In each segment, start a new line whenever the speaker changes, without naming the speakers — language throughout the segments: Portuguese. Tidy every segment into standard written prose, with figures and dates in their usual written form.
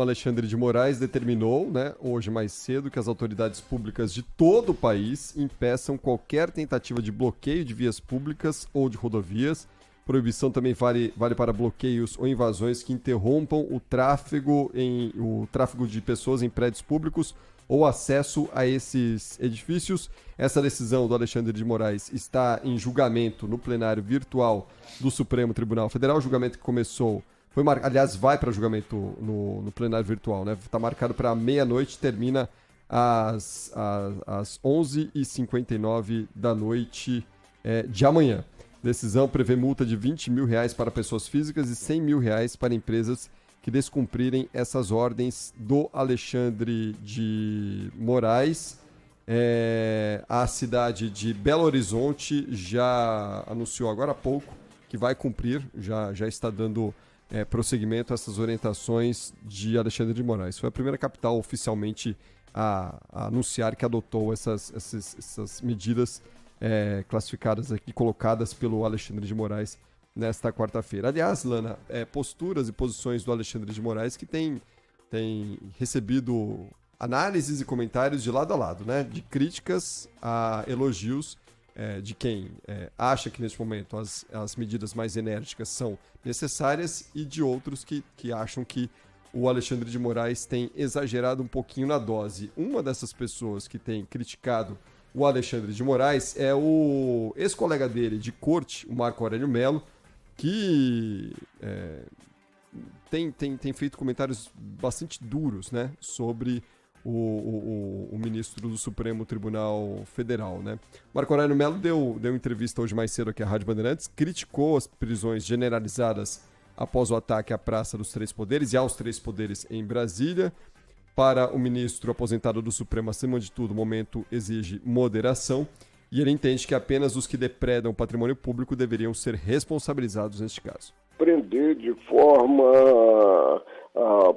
Alexandre de Moraes determinou, né, hoje mais cedo, que as autoridades públicas de todo o país impeçam qualquer tentativa de bloqueio de vias públicas ou de rodovias. Proibição também vale para bloqueios ou invasões que interrompam o tráfego de pessoas em prédios públicos ou acesso a esses edifícios. Essa decisão do Alexandre de Moraes está em julgamento no plenário virtual do Supremo Tribunal Federal, julgamento que começou... aliás, vai para julgamento no plenário virtual, né? Está marcado para meia-noite, termina às 11h59 da noite de amanhã. Decisão prevê multa de R$20 mil para pessoas físicas e R$100 mil para empresas que descumprirem essas ordens do Alexandre de Moraes. A cidade de Belo Horizonte já anunciou agora há pouco que vai cumprir, já está dando... prosseguimento a essas orientações de Alexandre de Moraes. Foi a primeira capital oficialmente a anunciar que adotou essas medidas classificadas aqui, colocadas pelo Alexandre de Moraes nesta quarta-feira. Aliás, Lana, posturas e posições do Alexandre de Moraes que tem recebido análises e comentários de lado a lado, né? De críticas a elogios de quem acha que neste momento as medidas mais enérgicas são necessárias e de outros que acham que o Alexandre de Moraes tem exagerado um pouquinho na dose. Uma dessas pessoas que tem criticado o Alexandre de Moraes é o ex-colega dele de corte, o Marco Aurélio Mello, que tem feito comentários bastante duros, né, sobre o ministro do Supremo Tribunal Federal, né? Marco Aurélio Mello deu entrevista hoje mais cedo aqui à Rádio Bandeirantes, criticou as prisões generalizadas após o ataque à Praça dos Três Poderes e aos Três Poderes em Brasília. Para o ministro aposentado do Supremo, acima de tudo, o momento exige moderação e ele entende que apenas os que depredam o patrimônio público deveriam ser responsabilizados neste caso.
Prender de forma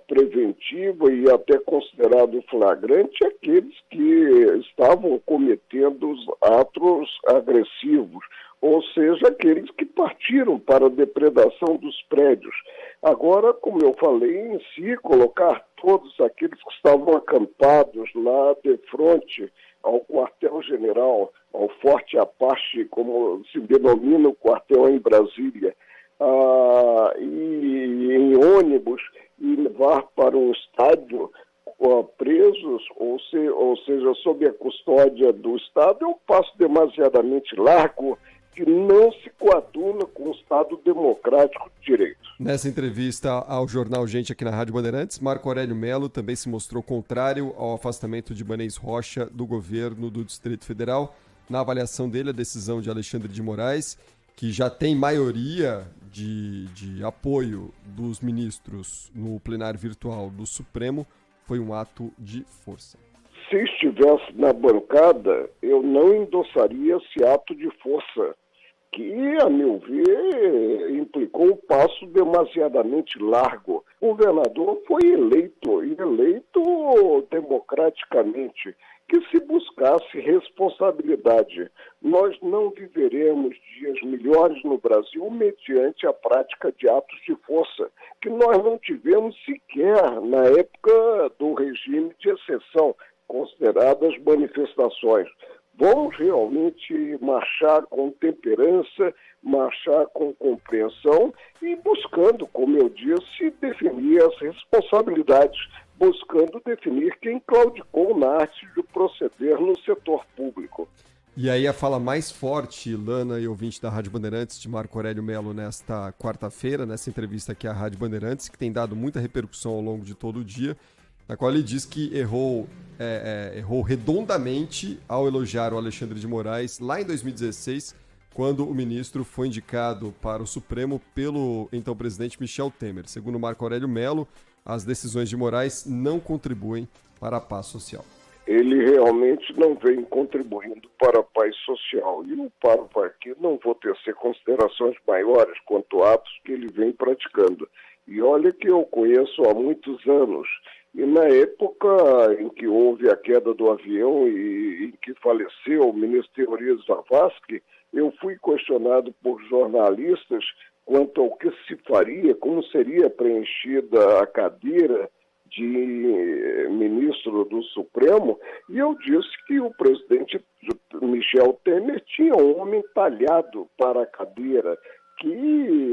preventiva e até considerado flagrante aqueles que estavam cometendo os atos agressivos, ou seja, aqueles que partiram para a depredação dos prédios. Agora, como eu falei em si, colocar todos aqueles que estavam acampados lá de frente ao quartel-general, ao Forte Apache, como se denomina o quartel em Brasília, e em ônibus e levar para um estádio presos, ou seja, sob a custódia do Estado, é um passo demasiadamente largo que não se coaduna com o Estado democrático de direito.
Nessa entrevista ao jornal Gente aqui na Rádio Bandeirantes, Marco Aurélio Mello também se mostrou contrário ao afastamento de Ibanez Rocha do governo do Distrito Federal. Na avaliação dele, a decisão de Alexandre de Moraes, que já tem maioria de apoio dos ministros no plenário virtual do Supremo, foi um ato de força.
Se estivesse na bancada, eu não endossaria esse ato de força, que, a meu ver, implicou um passo demasiadamente largo. O governador foi eleito democraticamente, que se buscasse responsabilidade. Nós não viveremos dias melhores no Brasil mediante a prática de atos de força, que nós não tivemos sequer na época do regime de exceção, consideradas manifestações. Vamos realmente marchar com temperança, marchar com compreensão e buscando, como eu disse, definir as responsabilidades, buscando definir quem claudicou na arte de proceder no setor público.
E aí a fala mais forte, Lana e ouvinte da Rádio Bandeirantes, de Marco Aurélio Mello, nesta quarta-feira, nessa entrevista aqui à Rádio Bandeirantes, que tem dado muita repercussão ao longo de todo o dia, na qual ele diz que errou redondamente ao elogiar o Alexandre de Moraes lá em 2016, quando o ministro foi indicado para o Supremo pelo então presidente Michel Temer. Segundo Marco Aurélio Mello, as decisões de Moraes não contribuem para a paz social.
Ele realmente não vem contribuindo para a paz social. E eu paro por aqui, não vou tecer considerações maiores quanto atos que ele vem praticando. E olha que eu conheço há muitos anos. E na época em que houve a queda do avião e em que faleceu o ministro Teori Zavascki, eu fui questionado por jornalistas quanto ao que se faria, como seria preenchida a cadeira Supremo, e eu disse que o presidente Michel Temer tinha um homem talhado para a cadeira, que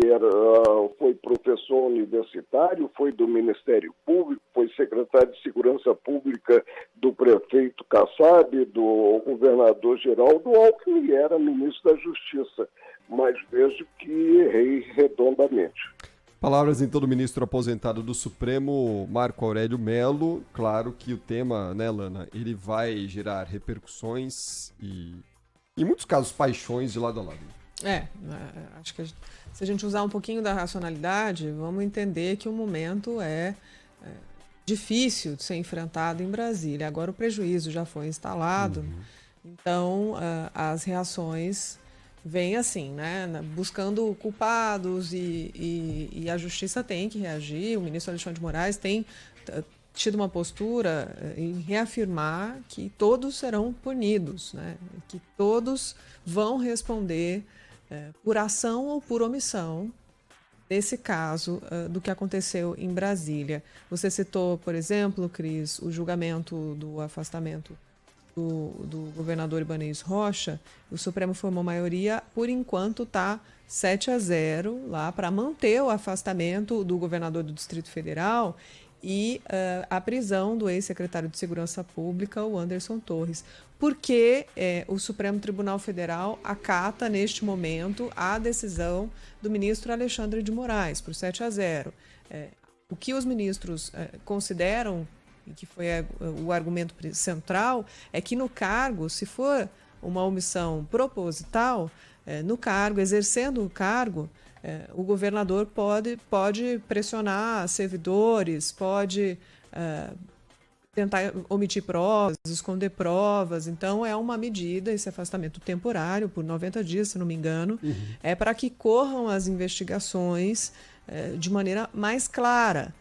foi professor universitário, foi do Ministério Público, foi secretário de Segurança Pública do prefeito Kassab, do governador Geraldo Alckmin, e era ministro da Justiça. Mas vejo que errei redondamente.
Palavras então do ministro aposentado do Supremo, Marco Aurélio Mello. Claro que o tema, né, Lana, ele vai gerar repercussões e, em muitos casos, paixões de lado a lado.
Acho que se a gente usar um pouquinho da racionalidade, vamos entender que o momento é difícil de ser enfrentado em Brasília. Agora o prejuízo já foi instalado, então as reações vêm assim, né? Buscando culpados e a justiça tem que reagir. O ministro Alexandre de Moraes tem tido uma postura em reafirmar que todos serão punidos, né? Que todos vão responder por ação ou por omissão nesse caso do que aconteceu em Brasília. Você citou, por exemplo, Cris, o julgamento do afastamento do governador Ibanez Rocha. O Supremo formou maioria, por enquanto está 7-0 lá para manter o afastamento do governador do Distrito Federal e a prisão do ex-secretário de Segurança Pública, o Anderson Torres. Porque o Supremo Tribunal Federal acata, neste momento, a decisão do ministro Alexandre de Moraes, por 7-0. O que os ministros consideram, e que foi o argumento central, é que no cargo, se for uma omissão proposital, no cargo, exercendo o cargo, o governador pode pressionar servidores, pode tentar omitir provas, esconder provas. Então, é uma medida, esse afastamento temporário, por 90 dias, se não me engano, é para que corram as investigações de maneira mais clara.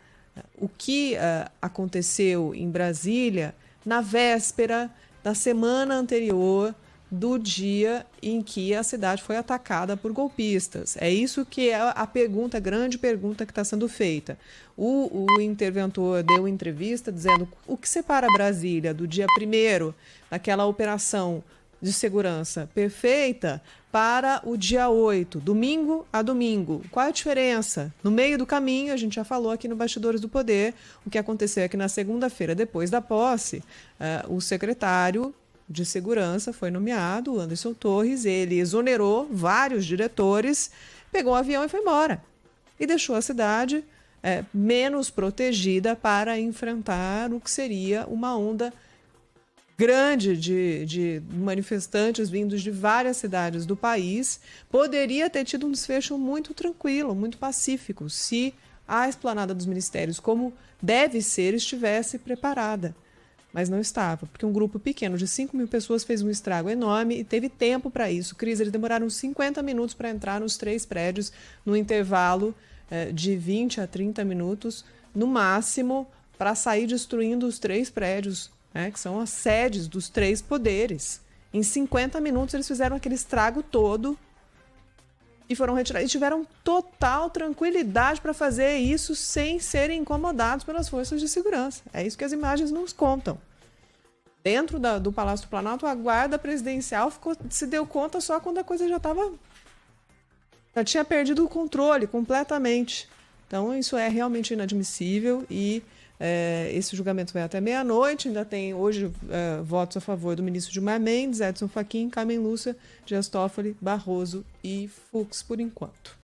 O que aconteceu em Brasília na véspera da semana anterior do dia em que a cidade foi atacada por golpistas. É isso que é a pergunta, a grande pergunta que está sendo feita. O interventor deu entrevista dizendo o que separa Brasília do dia 1º, daquela operação de segurança perfeita, para o dia 8, domingo a domingo. Qual é a diferença? No meio do caminho, a gente já falou aqui no Bastidores do Poder, o que aconteceu é que na segunda-feira, depois da posse, o secretário de Segurança foi nomeado, o Anderson Torres. Ele exonerou vários diretores, pegou um avião e foi embora. E deixou a cidade menos protegida para enfrentar o que seria uma onda grande de manifestantes vindos de várias cidades do país. Poderia ter tido um desfecho muito tranquilo, muito pacífico, se a esplanada dos ministérios, como deve ser, estivesse preparada. Mas não estava, porque um grupo pequeno de 5.000 pessoas fez um estrago enorme e teve tempo para isso. Cris, eles demoraram 50 minutos para entrar nos 3 prédios, no intervalo de 20 a 30 minutos, no máximo, para sair destruindo os 3 prédios, que são as sedes dos 3 poderes. Em 50 minutos eles fizeram aquele estrago todo e foram retirados. E tiveram total tranquilidade para fazer isso sem serem incomodados pelas forças de segurança. É isso que as imagens nos contam. Dentro do Palácio do Planalto, a guarda presidencial se deu conta só quando a coisa já tinha perdido o controle completamente. Então, isso é realmente inadmissível e esse julgamento vai até meia-noite. Ainda tem hoje votos a favor do ministro Gilmar Mendes, Edson Fachin, Carmen Lúcia, Dias Toffoli, Barroso e Fux, por enquanto.